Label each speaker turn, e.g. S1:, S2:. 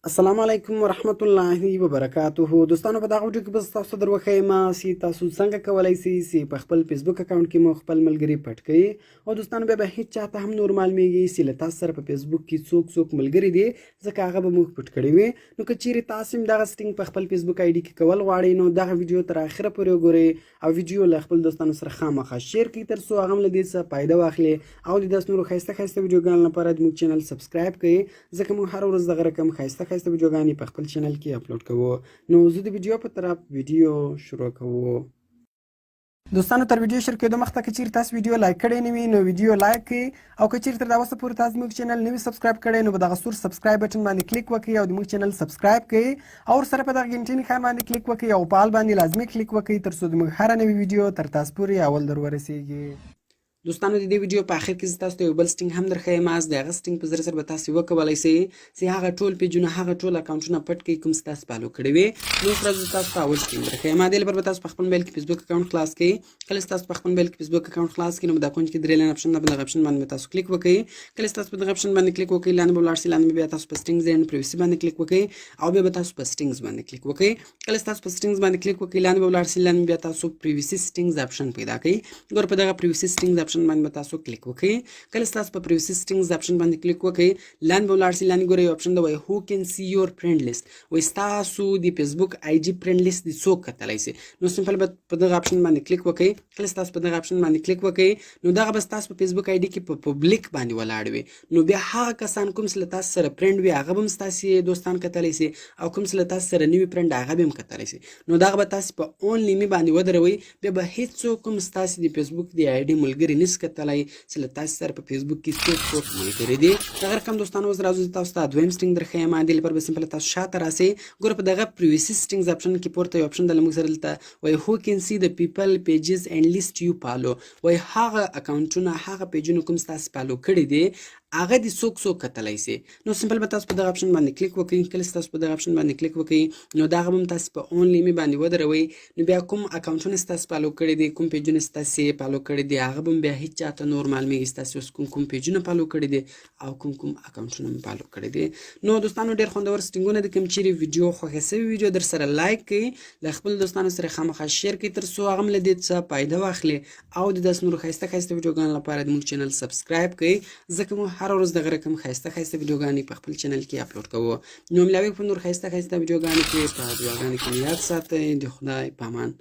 S1: السلام علیکم ورحمت الله وبرکاته. دوستانو په دغه ویډیو کې به تاسو در وښیم چې تاسو څنګه کولی شئ چې په خپل فیسبوک اکاونټ کې مو خپل ملګري پټ کړئ. او دوستانو بیا به هیڅ چاته هم نور معلومیږي چې له تاسو سره په فیسبوک کې څوک ملګري دي، ځکه هغه به موږ پټ کړي وي. نو که چیرې تاسو هم دغه سټینګ په خپل فیسبوک آی ډي کې کول غواړئ نو دغه ویډیو تر اخره پورې وګورئ او ویډیو له خپل دوستانو سره خامخا شیر کړئ تر څو هغه هم له دې څخه فایده واخلي او د داسې نورو ښایسته ښایسته ویډیوګانو لپاره زموږ چینل سبسکرایب کړئ، ځکه موږ هره ورځ دغه رقم ښایسته ښایسته ویډیوګانې په خپل چینل کې اپلوډ کوو. نو زه د ویډیو په طرف ویډیو شروع کوو. دوستانو تر ویډیو شروع کېدو مخکې که چیرې تاسو ویډیو لایک کړی نه وي نو ویډیو لایک کړئ او که چیرې تر دا وسه پورې تاسو زموږ چینل نه وي سبسکرایب کړی نو په دغه سور سبسکرایب بټن باندې کلیک وکړئ او د موږ چینل سبسکرایب کړئ او ورسره په دغه غنټې نښان باندې کلیک وکړئ او په آل باندې لازمي کلیک وکړئ تر څو زموږ هره نوې ویډیو تر تاسو پورې اول در ورسیږي. دوستانو د دې ویډیو په اخر کې زه تاسو ته یو بل سټینګ هم درښیم. د هغه سټینګ په ذریعه سره به تاسو وکولی شئ چې هغه ټول پیجونه هغه ټول اکاونټونه پټ کړئ کوم چې تاسو فالو کړي وي. نو اوس راځو تاسو ته اول سټینګ درښیم. دې لپاره به تاسو په خپل موبایل کې فیسبوک اکاونټ خلاص کړئ. کله چې تاسو په خپل موبایل کې فیسبوک اکاونټ خلاص کړئ نو په دا کونج کې درې لاین اپشن ده، په دغه اپشن باندې تاسو کلیک وکړئ. کله چې تاسو په دغه اپشن باندې کلیک وکړئ لاندې به ولاړ شئ، لاندې بیا تاسو په سټینګز اینډ پریویسي باندې کلیک وکړئ او بیا به تاسو په سټینګز باندې کلیک وکړئ. کله چې تاسو په سټینګز باندې کلیک وکړئ لاندې به ولاړ شئ، لاندې بیا تاسو پریویسي سټینګز اپشن پیدا کړئ. ګوره په دغه پریویسي سټینګز اپشن باندې به تاسو کلیک وکړئ. کله تاسو په پریویسي سټینګز اپشن باندې کلیک وکړئ لاندې به ولاړ شئ، لاندې ګورئ یو اپشن ده وایي هو کین سی یور فرینډ لیست، وایي ستاسو د فیسبوک آی جي فرینډ لیست دې څوک کتلی شي. نو سمپل به په دغه اپشن باندې کلیک وکړئ. کله چې تاسو په دغه اپشن باندې کلیک وکړئ نو دغه به ستاسو په فیسبوک آی ډي کې په پبلیک باندې ولاړ وي. نو بیا هغه کسان کوم چې له تاسو سره فرینډ وي هغه به هم ستاسې دوستان کتلی شي او کوم چې له تاسو سره نه وي فرینډ هغه به هم کتلی شي. نو دغه به تاسو په اونلی می باندې ودروئ. بیا به هېڅوک هم ستاسې د فیسبوک د آی ډي ملګري نشي کتلی چې له تاسو سره په فیسبوک کې څوک ملګري دي. دغه رقم دوستانو اوس راځو تاسو ته دویم سټینګ درښیم. دې لپاره به سمپل تاسو شاته راسئ. ګوره په دغه پریویسي سټینګز اپشن کې پورته یو اپشن ده، له موږ سره دلته وایي هو کین سی د پیپل پیجز اینډ لیست یو فالو، وایي هغه اکاونټونه هغه پیجونه کوم چې تاسو فالو کړي دي هغه دې څوک کتلی شي. نو سمپل به تاسو په دغه اپشن باندې کلیک وکړئ. کله چې تاسو په دغه اپشن باندې کلیک وکړئ نو دغه به هم تاسو په اونلی می باندې ودروئ. نو بیا کوم اکاونټونه چې تاسو فالو کړي دي کوم پیجونه چې تاسو فالو کړي دي هغه به هم بیا هېڅ چاته نور معلومیږي چې تاسو اوس کوم پیجونه فالو کړي دي او کوم اکاونټونه مو فالو کړي دي. نو دوستانو ډېر خوندور سټینګونه دي. کوم چیرې ویډیو خوښه شوې ویډیو در سره لایک کړئ، له خپل دوستانو سره خامخا شیر کړئ تر څو هغه هم له دې څخه فایده واخلي او د داسې نورو ښایسته ښایسته ویډیوګانو لپاره زموږ چینل سبسکرایب کړئ، ځکه موږ هره ورځ دغه رقم ښایسته ښایسته ویډیوګانې په خپل چینل کې اپلوډ کوو. نو ملاوي په نور ښایسته ښایسته ویډیوګانو کې په دعاګانو کې یاد ساتئ. د خدای په امان.